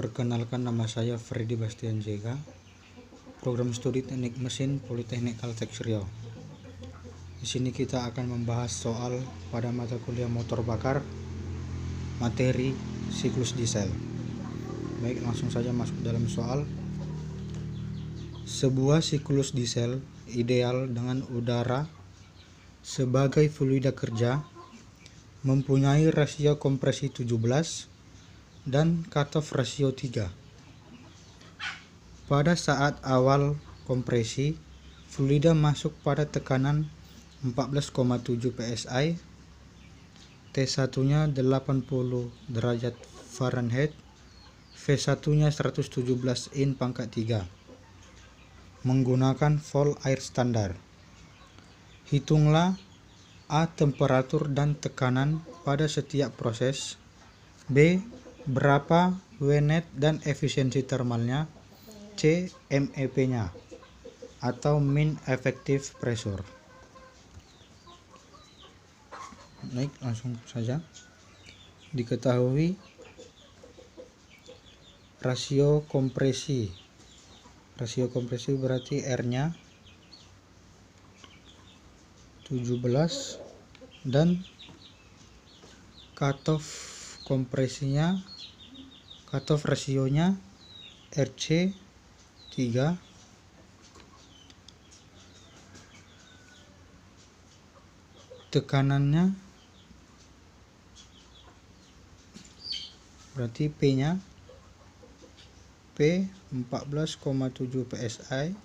Perkenalkan, nama saya Freddy Bastian Jega, program studi teknik mesin Politeknik Kaltech Riau. Di sini kita akan membahas soal pada mata kuliah motor bakar, materi siklus diesel. Baik, langsung saja masuk dalam soal. Sebuah siklus diesel ideal dengan udara sebagai fluida kerja mempunyai rasio kompresi 17 dan cutoff rasio 3. Pada saat awal kompresi, fluida masuk pada tekanan 14,7 psi, T1-nya 80 derajat Fahrenheit, V1-nya 117 in pangkat 3, menggunakan volt air standar. Hitunglah A. Temperatur dan tekanan pada setiap proses, B. Berapa W net dan efisiensi termalnya, C. MEP-nya atau mean effective pressure. Baik, langsung saja. Diketahui rasio kompresi berarti R-nya 17 dan cutoff rasionya RC 3, tekanannya berarti P-nya P 14,7 psi,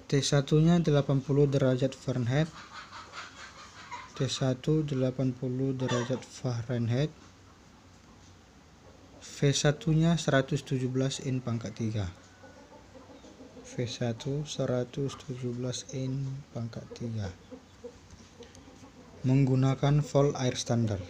T1-nya 80 derajat Fahrenheit, T1 80 derajat Fahrenheit, V1-nya 117 in pangkat 3. V1 117 in pangkat 3. Menggunakan volt air standar.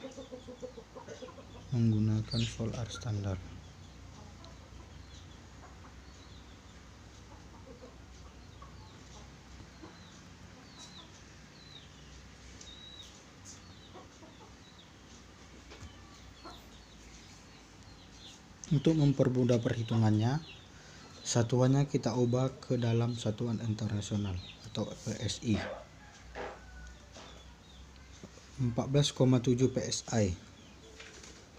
Untuk mempermudah perhitungannya, satuannya kita ubah ke dalam satuan internasional atau PSI. 14,7 psi.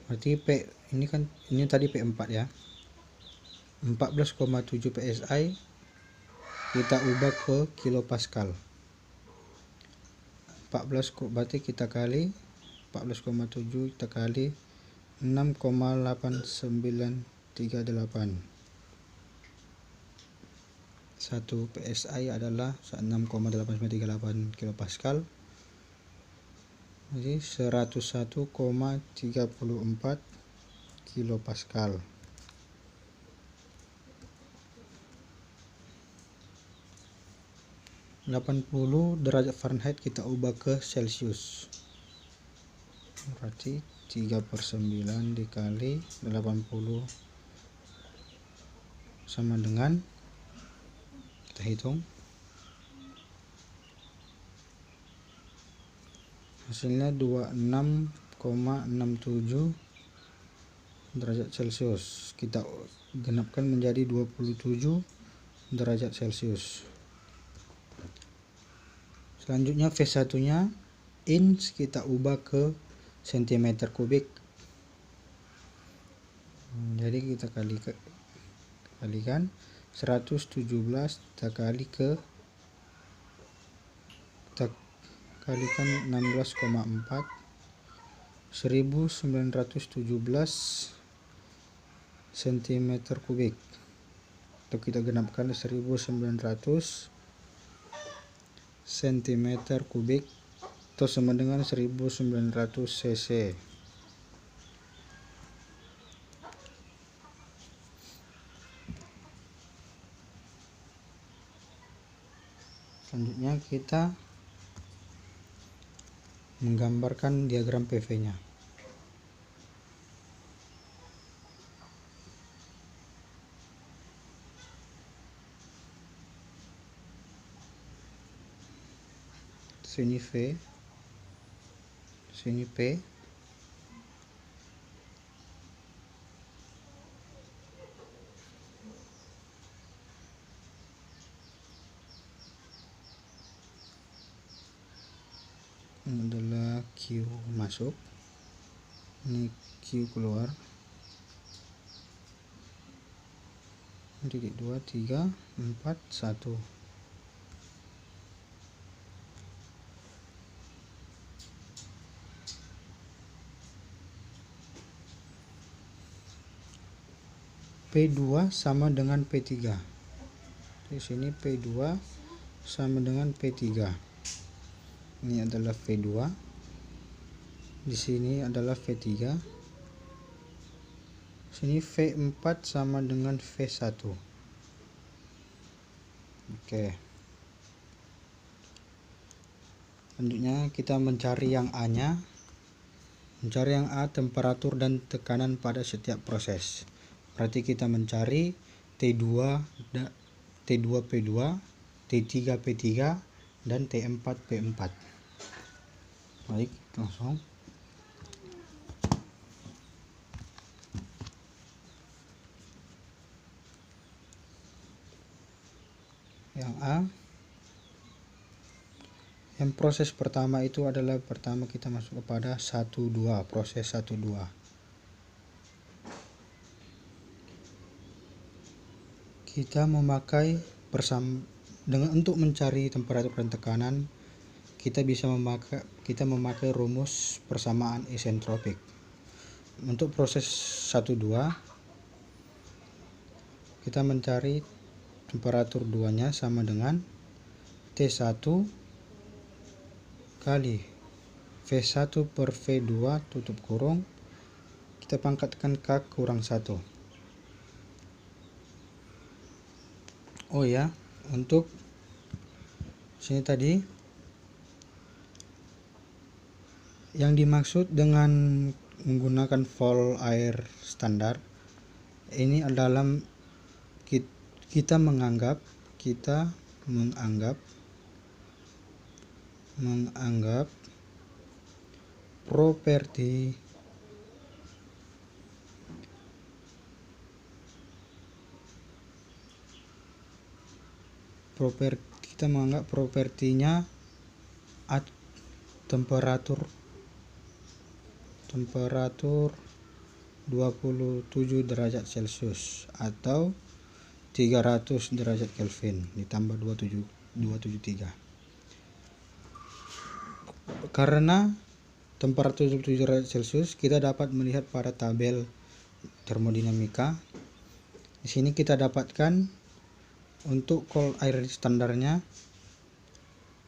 Berarti P ini tadi P4 ya. 14,7 psi kita ubah ke kilopascal. 14 berarti kita kali 14,7 kita kali 6,8938. 1 psi adalah 6,8938 kilopascal. Jadi 101,34 kilopascal. (80 derajat Fahrenheit kita ubah ke Celsius. Berarti 3/9 dikali 80 sama dengan, kita hitung, hasilnya 26,67 derajat Celcius. Kita genapkan menjadi 27 derajat Celcius. Selanjutnya V1-nya in kita ubah ke cm kubik. Jadi kita kalikan 117 kita kalikan 16,4, 1917 cm kubik. Atau kita genapkan 1900 cm kubik atau sama dengan 1900 cc. Selanjutnya kita menggambarkan diagram PV-nya. Sini V, sini P, Ini adalah Q masuk, ini Q keluar. Titik 2, 3, 4, 1. P2 sama dengan P3. Di sini P2 sama dengan P3. Ini adalah V2. Di sini adalah V3. Sini V4 sama dengan V1. Oke. Selanjutnya kita mencari yang A-nya. Mencari yang A, temperatur dan tekanan pada setiap proses. Berarti kita mencari T2 P2, T3 P3, dan T4 P4. Baik, langsung. Yang A, yang proses pertama itu adalah pertama kita masuk kepada 1-2, proses 1-2. Kita memakai untuk mencari temperatur dan tekanan, kita memakai rumus persamaan isentropik. Untuk proses 1-2, kita mencari temperatur 2-nya sama dengan T1 kali V1 per V2 tutup kurung, kita pangkatkan K kurang 1. Oh ya, untuk sini tadi yang dimaksud dengan menggunakan vol air standar ini adalah kita menganggap propertinya temperatur 27 derajat Celcius atau 300 derajat Kelvin ditambah 273. Karena temperatur 27 derajat Celcius, kita dapat melihat pada tabel termodinamika. Di sini kita dapatkan untuk kol air standarnya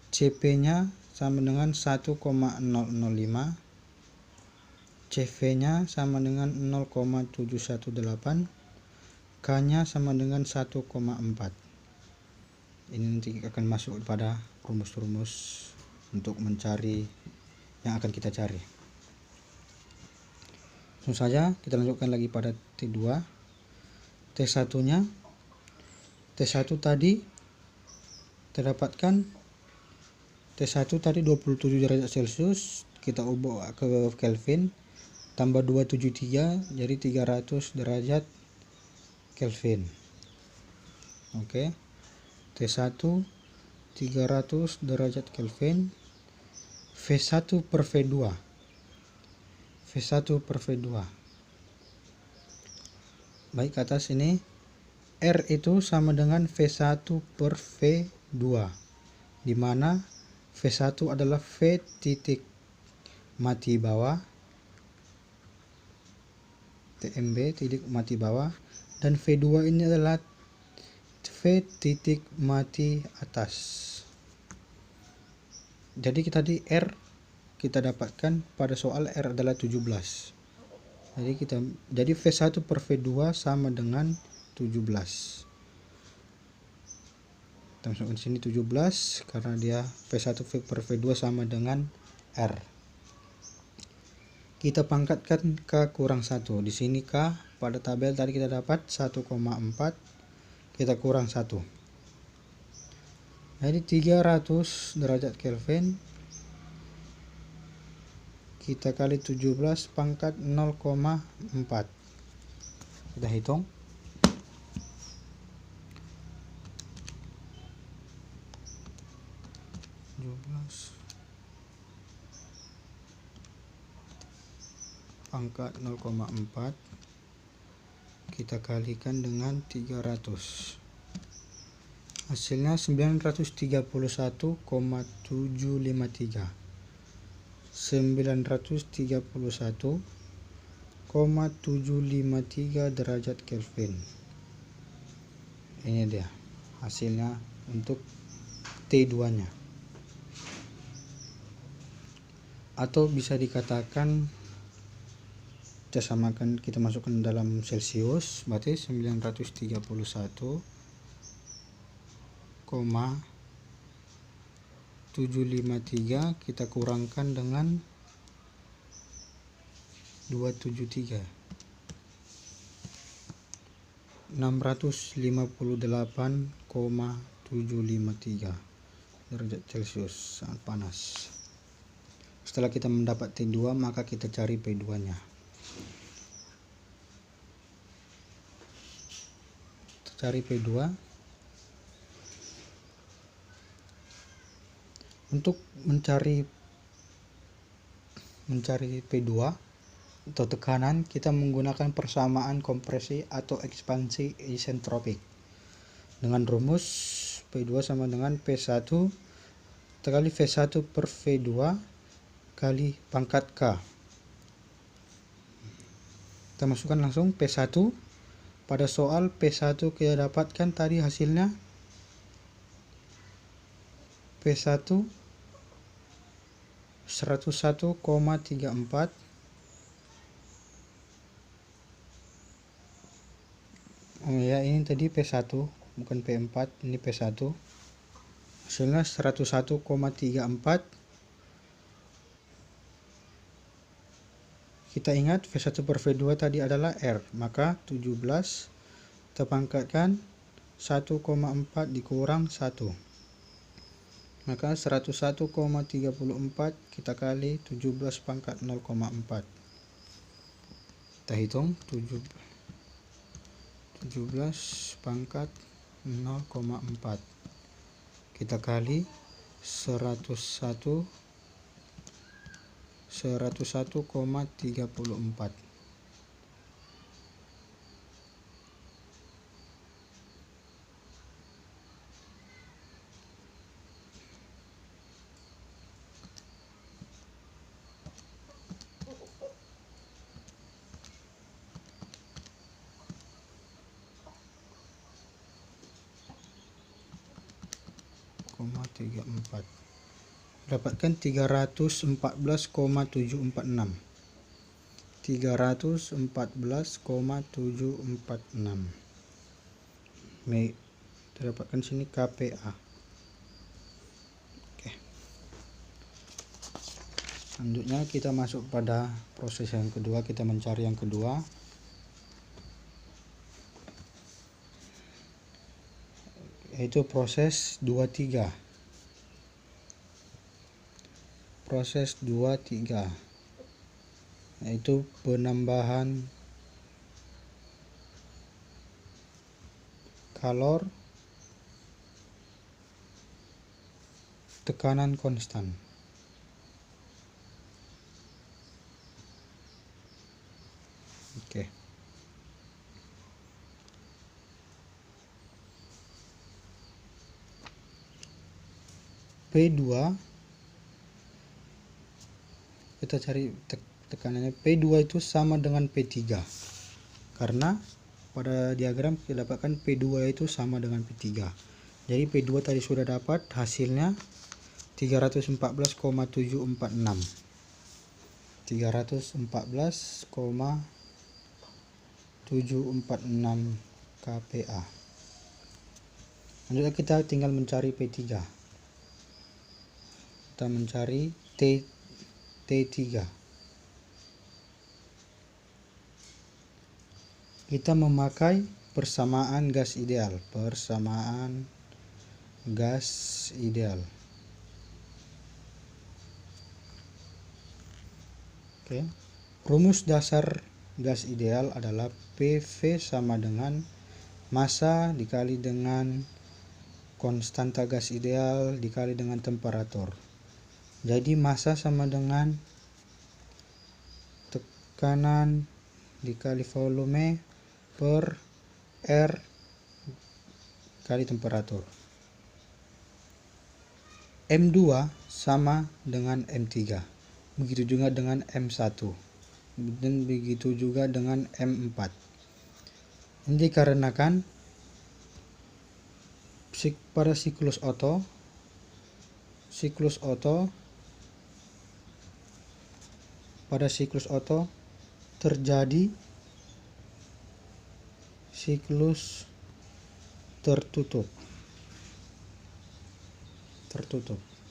CP-nya sama dengan 1,005, CV-nya sama dengan 0,718, K-nya sama dengan 1,4. Ini nanti akan masuk pada rumus-rumus untuk mencari yang akan kita cari. Langsung saja kita lanjutkan lagi pada T2. T1-nya, T1 tadi terdapatkan T1 tadi 27 derajat Celcius, kita ubah ke Kelvin, tambah 273 jadi 300 derajat Kelvin. Oke. T1 300 derajat Kelvin. V1 per V2. Baik, ke atas ini R itu sama dengan V1 per V2, di mana V1 adalah V titik mati bawah, TMB titik mati bawah, dan V2 ini adalah V titik mati atas. Jadi tadi R kita dapatkan pada soal R adalah 17. Jadi V1 per V2 sama dengan 17. Kita masukkan sini 17 karena dia V1 per V2 sama dengan R. Kita pangkatkan K kurang 1. Di sini K pada tabel tadi kita dapat 1,4, kita kurang 1. Jadi 300 derajat Kelvin kita kali 17 pangkat 0,4. Kita hitung. pangkat 0,4 kita kalikan dengan 300. Hasilnya 931,753. 931,753 derajat Kelvin. Ini dia hasilnya untuk T2 nya, atau bisa dikatakan kita samakan, kita masukkan dalam Celsius, berarti 931,753 kita kurangkan dengan 273, 658,753 derajat Celcius, sangat panas. Setelah kita mendapat T2, maka kita cari P2 nya. Kita cari P2. Untuk mencari P2 atau tekanan, kita menggunakan persamaan kompresi atau ekspansi isentropik dengan rumus P2 sama dengan P1 kali V1 per V2 kali pangkat K. Kita masukkan langsung P1 pada soal. P1 kita dapatkan tadi hasilnya P1 101,34 ya, ini tadi P1 bukan P4, ini P1, hasilnya 101,34. kita ingat V1 per V2 tadi adalah R, maka 17 kita pangkatkan 1,4 dikurang 1, maka 101,34 kita kali 17 pangkat 0,4. Kita hitung 17 pangkat 0,4 kita kali 101,34. Dapatkan 314,746. 314,746. Kita dapatkan sini KPA. Oke. Selanjutnya kita masuk pada proses yang kedua, kita mencari yang kedua. Yaitu proses 23. Proses 23 yaitu penambahan kalor tekanan konstan. Oke. P2 kita cari tekanannya. P2 itu sama dengan P3 karena pada diagram kita dapatkan P2 itu sama dengan P3. Jadi P2 tadi sudah dapat, hasilnya 314,746. 314,746 kPa. Lanjutnya kita tinggal mencari P3. Kita mencari T3. Kita memakai persamaan gas ideal. Persamaan gas ideal. Oke. Rumus dasar gas ideal adalah PV sama dengan massa dikali dengan konstanta gas ideal dikali dengan temperatur. Jadi massa sama dengan tekanan dikali volume per R kali temperatur. M2 sama dengan M3. Begitu juga dengan M1. Dan begitu juga dengan M4. Ini dikarenakan pada siklus Otto terjadi siklus tertutup,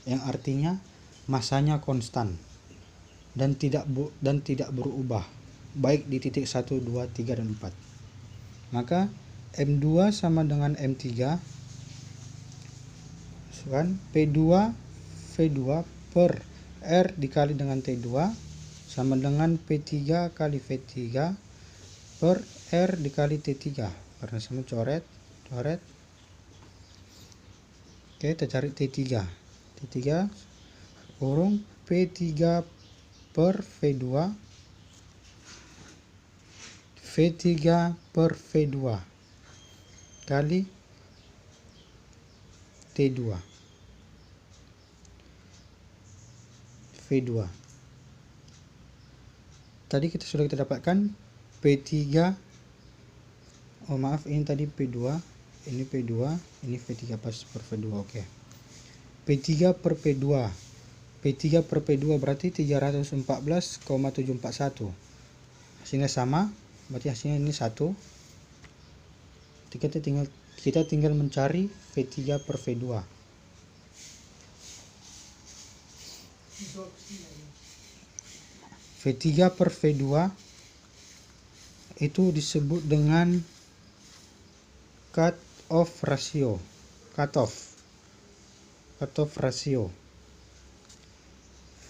yang artinya masanya konstan dan tidak berubah baik di titik 1, 2, 3 dan 4. Maka M2 sama dengan M3 kan P2 V2 per R dikali dengan T2 sama dengan P3 kali V3 per R dikali T3. Karena sama coret. Oke, kita cari T3 kurung P3 per V2 per V2 kali T2 V2. Tadi sudah kita dapatkan P3, ini tadi P2, ini P2, ini V3 pas per V2. Oke. P3 per P2 berarti 314,741. Hasilnya sama, berarti hasilnya ini 1. Kita tinggal mencari V3 per V2. V3 per V2 itu disebut dengan cut off ratio.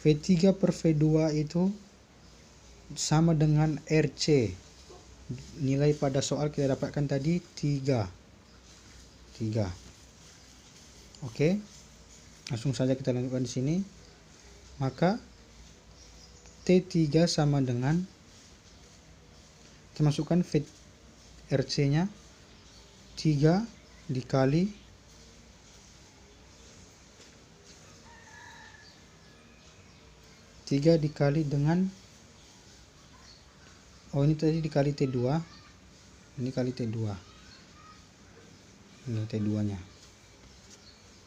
V3 per V2 itu sama dengan RC. Nilai pada soal kita dapatkan tadi 3. Oke. Langsung saja kita lanjutkan di sini. Maka T3 sama dengan, kita masukkan RC-nya 3 dikali dengan ini tadi dikali T2, ini kali T2, ini T2 nya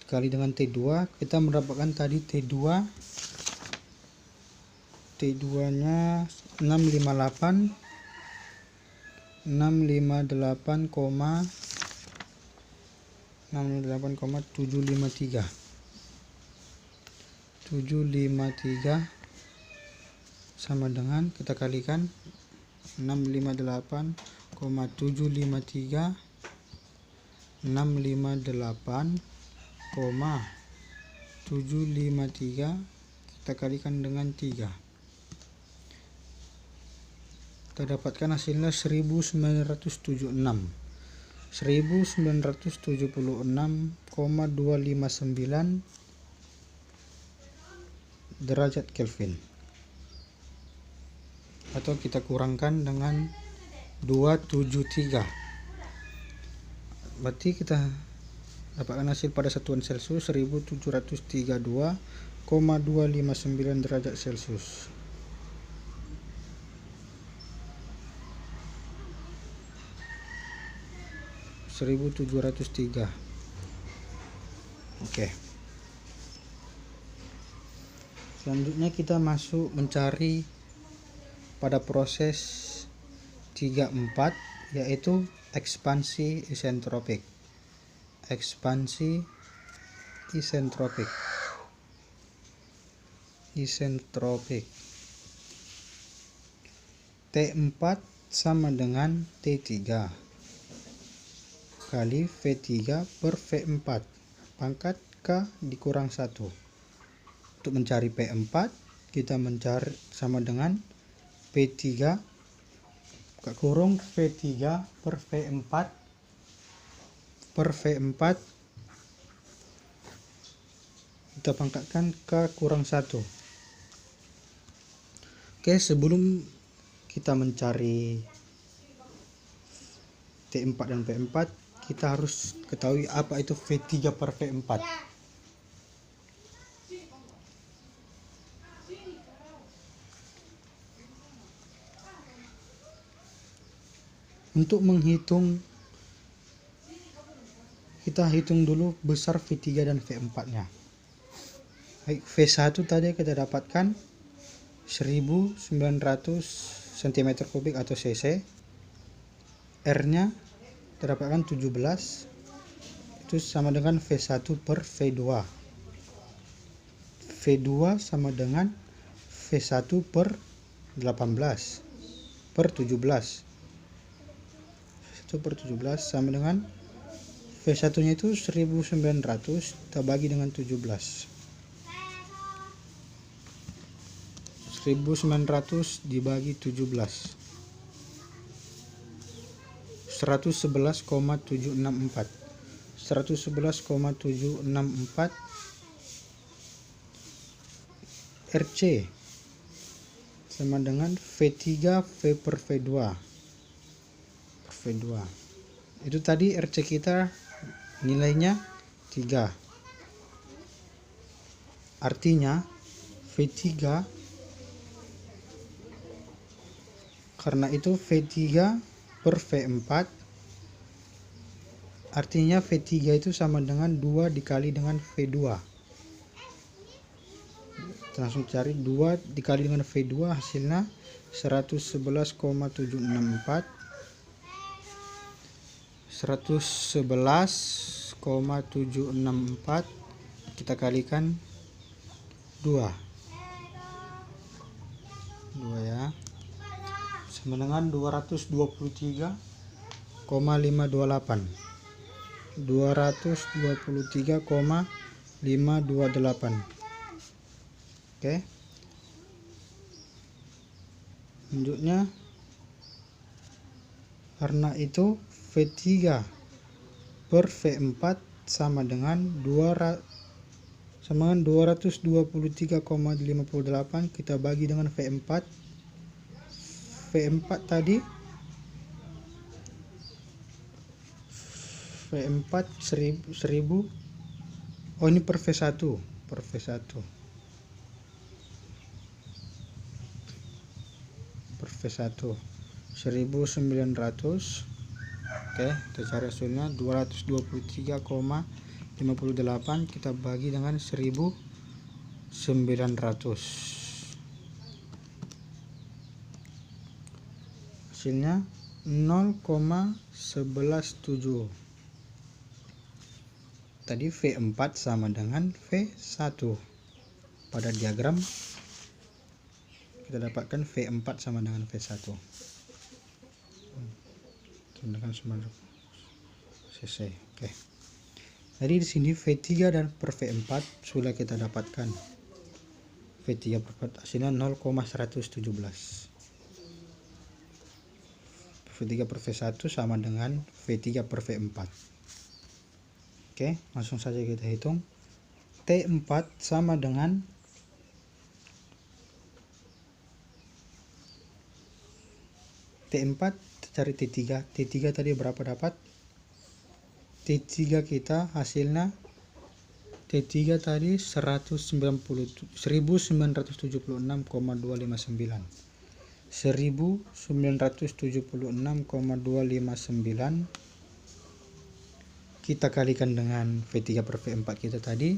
dikali dengan T2, kita mendapatkan tadi T2 nya 658,753 sama dengan, kita kalikan 658,753 kita kalikan dengan 3. Kita dapatkan hasilnya 1976,259 derajat Kelvin, atau kita kurangkan dengan 273. Berarti kita dapatkan hasil pada satuan Celcius 1732,259 derajat Celcius. Oke. Selanjutnya kita masuk mencari pada proses 3-4, yaitu ekspansi isentropik. T4 sama dengan T3 kali V3 per V4 pangkat K dikurang 1. Untuk mencari P4, kita mencari sama dengan P3 kurung V3 per V4 kita pangkatkan K kurang 1. Oke, sebelum kita mencari T4 dan V4, kita harus ketahui apa itu V3 per V4. Untuk menghitung, kita hitung dulu besar V3 dan V4 nya. Baik, V1 tadi kita dapatkan 1900 cm3 atau cc. R nya terdapatkan 17, itu sama dengan V1 per V2. V2 sama dengan V1 per 18 per 17. V1 per 17 sama dengan V1 nya itu 1900 kita bagi dengan 17. 1900 dibagi 17, 111,764. 111,764 RC sama dengan V3 V per V2. Itu tadi RC kita nilainya 3. Artinya V3, karena itu V3 per V4, artinya V3 itu sama dengan 2 dikali dengan V2. Kita langsung cari 2 dikali dengan V2, hasilnya 111,764. 111,764 kita kalikan 2 ya, sama dengan 223,528. 223,528. Oke. Selanjutnya, karena itu V3 per V4 sama dengan 223,528, kita bagi dengan V4. V4 tadi V4 1000. Oh, ini per V1. 1900. Oke, kita cari hasilnya 223,528 kita bagi dengan 1900. Hasilnya 0,117. Tadi V4 sama dengan V1. Pada diagram kita dapatkan V4 sama dengan V1. Dengan 900 cc. Oke. Jadi di sini V3 dan per V4 sudah kita dapatkan. V3 per V4 hasilnya 0,117. V3 per V1 sama dengan V3 per V4. Oke, langsung saja kita hitung. T4 sama dengan T4, cari T3. T3 tadi berapa dapat? T3 kita hasilnya T3 tadi 1976,259. 1976,259 kita kalikan dengan V3 per V4 kita tadi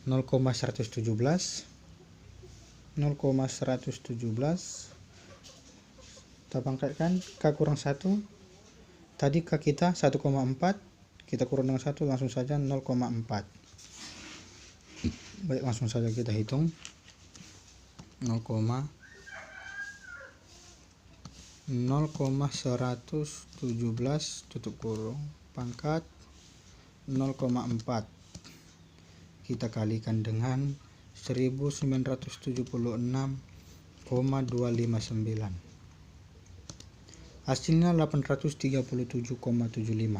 0,117. Kita pangkatkan K kurang 1. Tadi K kita 1,4, kita kurang dengan 1, langsung saja 0,4. Baik, langsung saja kita hitung. 0,117 tutup kurung pangkat 0,4 kita kalikan dengan 1976,259. Hasilnya 837,75.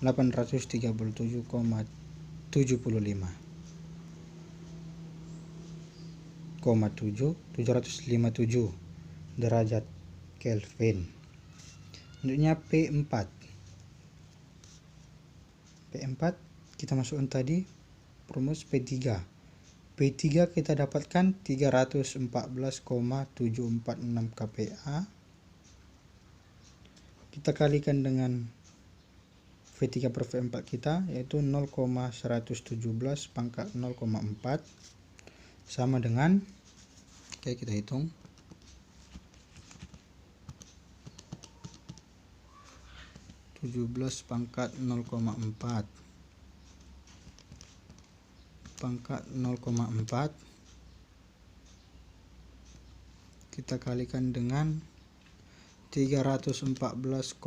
757 derajat Kelvin. Selanjutnya P4. Kita masukkan tadi rumus P3. P3 kita dapatkan 314,746 kPa. Kita kalikan dengan V3 per V4 kita, yaitu 0,117 pangkat 0,4 sama dengan, oke, kita hitung, pangkat 0,4 kita kalikan dengan 314,746,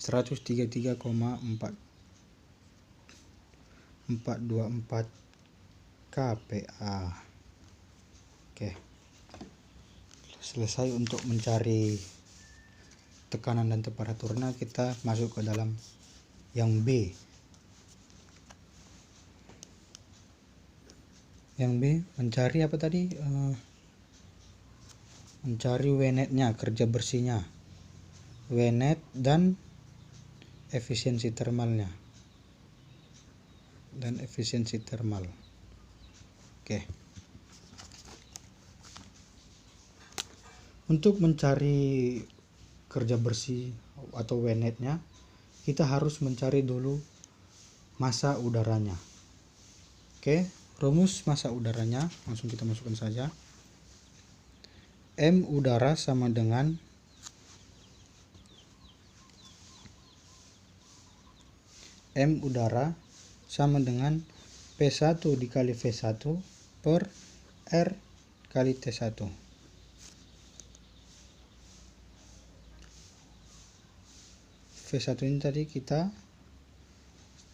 133,424 kPa. Oke, selesai untuk mencari tekanan dan temperaturnya. Kita masuk ke dalam yang B. Yang B mencari apa tadi? Mencari WNET-nya, kerja bersihnya, WNET dan efisiensi termalnya, Oke. Untuk mencari kerja bersih atau WNET-nya, kita harus mencari dulu massa udaranya. Oke, rumus massa udaranya langsung kita masukkan saja. M udara sama dengan P1 dikali V1 per R kali T1. V1 ini tadi kita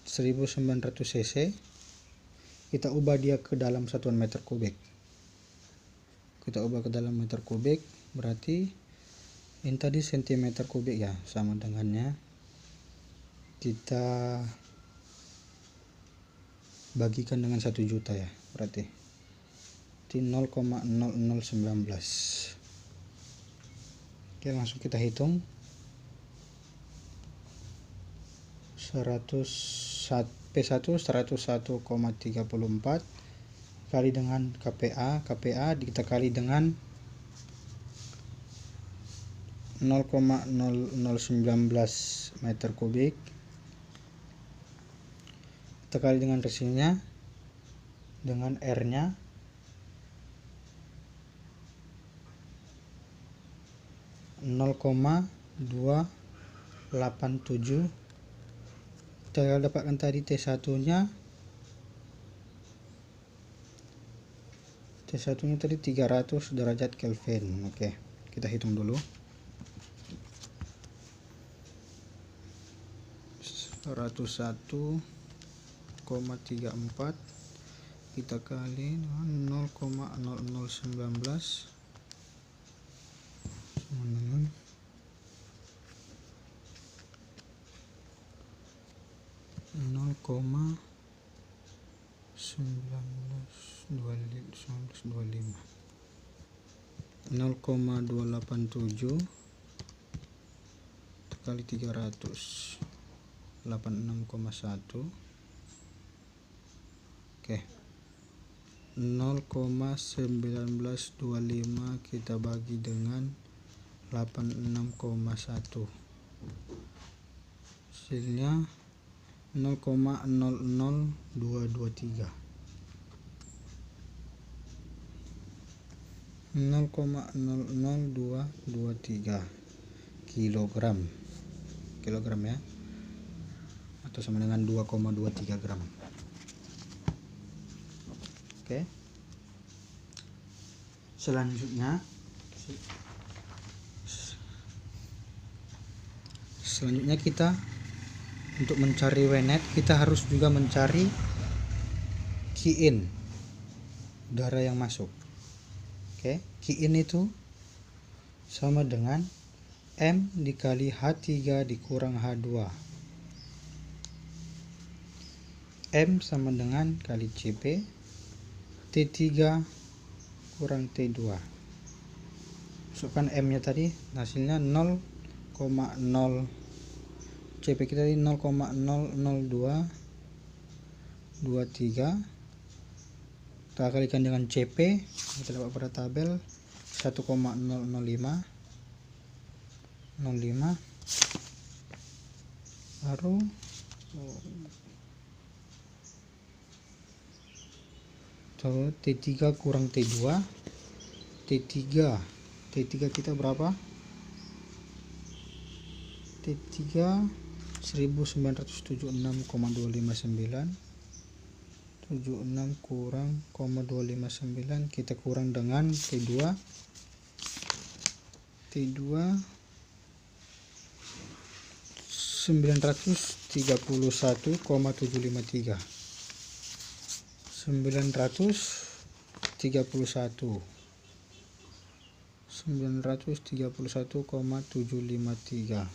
1900 cc, kita ubah dia ke dalam satuan meter kubik. Berarti ini tadi cm kubik ya, sama dengannya kita bagikan dengan 1 juta ya, berarti 0,0019. Oke, langsung kita hitung. P1 101,34 kali dengan kPa kita kali dengan 0,0019 meter kubik, kita kali dengan resinya, dengan R nya (0,287). Kita dapatkan tadi T1 nya tadi 300 derajat Kelvin. Oke, kita hitung dulu. 101,34 kita kali dengan 0,0019 sama dengan 0,287 kali 300 86,1. Oke, 0,1925 kita bagi dengan 86,1, hasilnya 0,00223 kilogram ya, atau sama dengan 2,23 gram. Oke, selanjutnya kita untuk mencari WNET kita harus juga mencari Qin, udara yang masuk. Oke, Qin itu sama dengan M dikali H3 dikurang H2. M sama dengan kali CP, T3 kurang T2. masukkan M nya tadi, hasilnya 0,0, CP kita tadi 0,00223, kita kalikan dengan CP, kita dapat pada tabel 1,005, baru T3 kurang T2, T3 kita berapa? T3 1976,259, 76 kurang 0,259, kita kurang dengan T2 931,753, 931,753.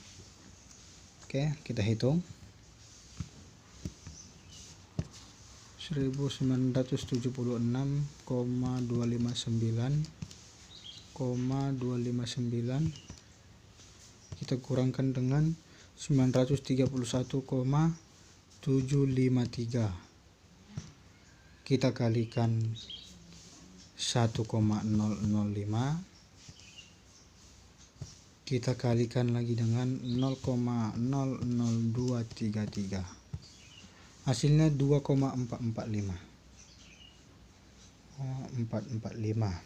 Oke, kita hitung 1976,259 kita kurangkan dengan 931,753, kita kalikan 1,005, kita kalikan lagi dengan 0,00233, hasilnya 2,445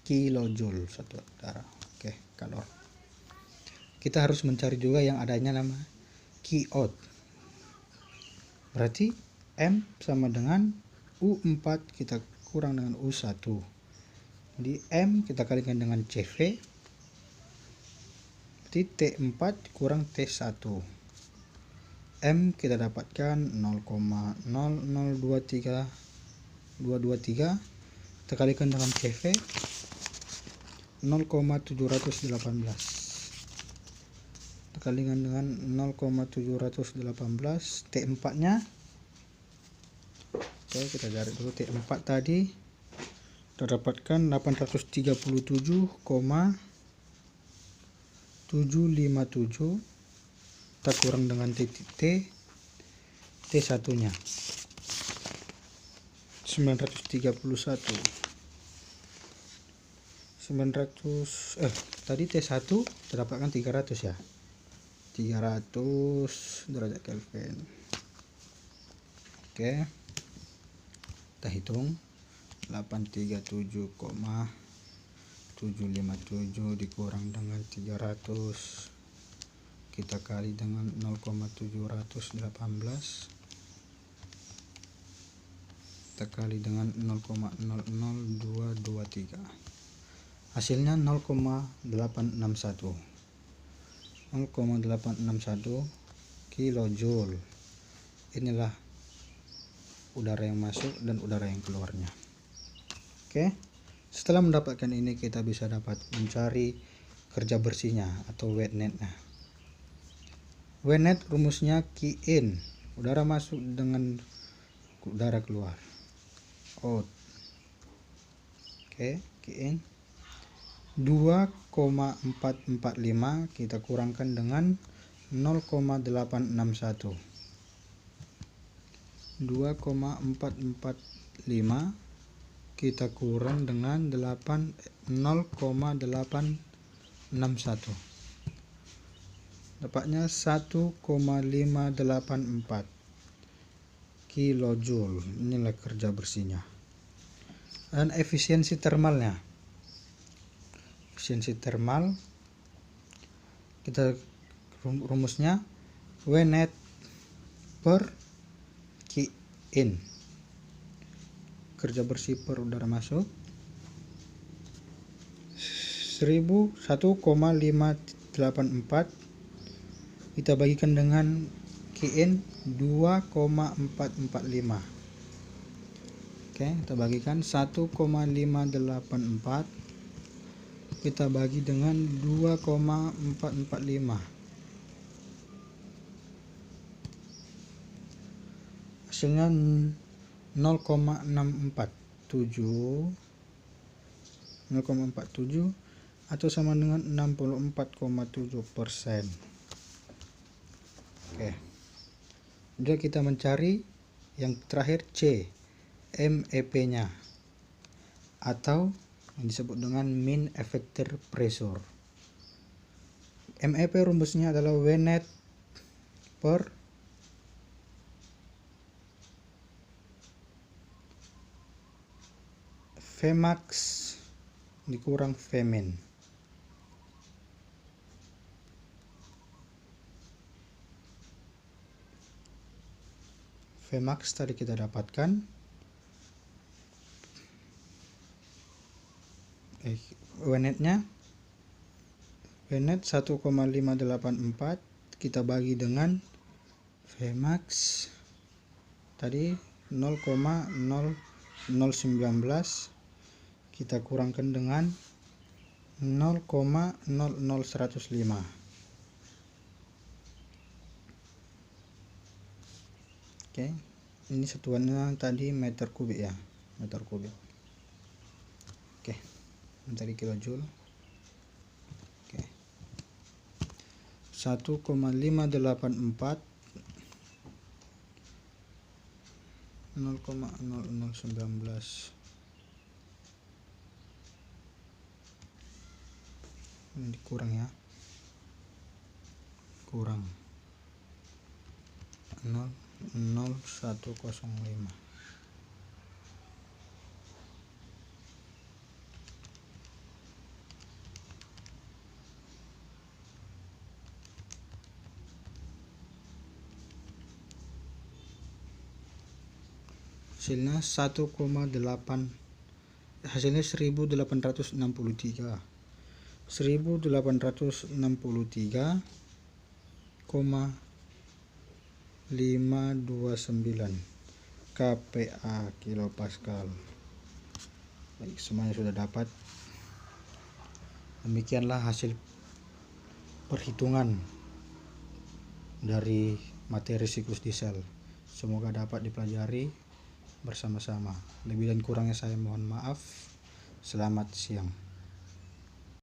kilojoule satu darah. Oke, kalor. Kita harus mencari juga yang adanya nama Q-out. Berarti M sama dengan U4 kita kurang dengan U1. Di M kita kalikan dengan CV. Berarti T4 kurang T1. M kita dapatkan 0,0023223, kita kalikan dengan CV 0,718, kita kalikan dengan 0,718. T4 nya oke, kita cari dulu. T4 tadi kita dapatkan 837,757, kita kurang dengan T1 nya 931 tadi T1 kita dapatkan 300 ya, 300 derajat Kelvin. Oke, kita hitung 837,757 dikurang dengan 300, kita kali dengan 0,718, kita kali dengan 0,00223, hasilnya 0,861 kilojoule. Inilah udara yang masuk dan udara yang keluarnya. Oke, setelah mendapatkan ini kita bisa dapat mencari kerja bersihnya atau wet netnya. Wet net rumusnya Q in, udara masuk dengan udara keluar, out. Oke, Q in 2,445 kita kurangkan dengan 0,861, 2,445 kita kurang dengan 0,861, dapatnya 1,584 kilojoule. Inilah kerja bersihnya. Dan efisiensi termalnya, efisiensi termal kita rumusnya W net per Q in, kerja bersih per udara masuk 1,584, kita bagikan dengan Q in 2,445. Oke, kita bagikan 1,584 kita bagi dengan 2,445, hasilnya 0,647, atau sama dengan 64,7%. Oke. Kemudian kita mencari yang terakhir C, MEP-nya, atau yang disebut dengan mean effector pressure. MEP rumusnya adalah W net per Vmax dikurang Vmin. Vmax tadi kita dapatkan Wnet-nya Wnet 1,584 kita bagi dengan Vmax tadi 0,0019 kita kurangkan dengan 0,00105. Oke, ini satuannya tadi meter kubik ya, meter kubik. Oke, tadi kilojoule. Oke, 1,584 0,0019 ini dikurang ya, kurang 0,0105. Hasilnya 1833,529 kPa kilopascal. Baik, semuanya sudah dapat. Demikianlah hasil perhitungan dari materi siklus diesel. Semoga dapat dipelajari bersama-sama. Lebih dan kurangnya saya mohon maaf. Selamat siang.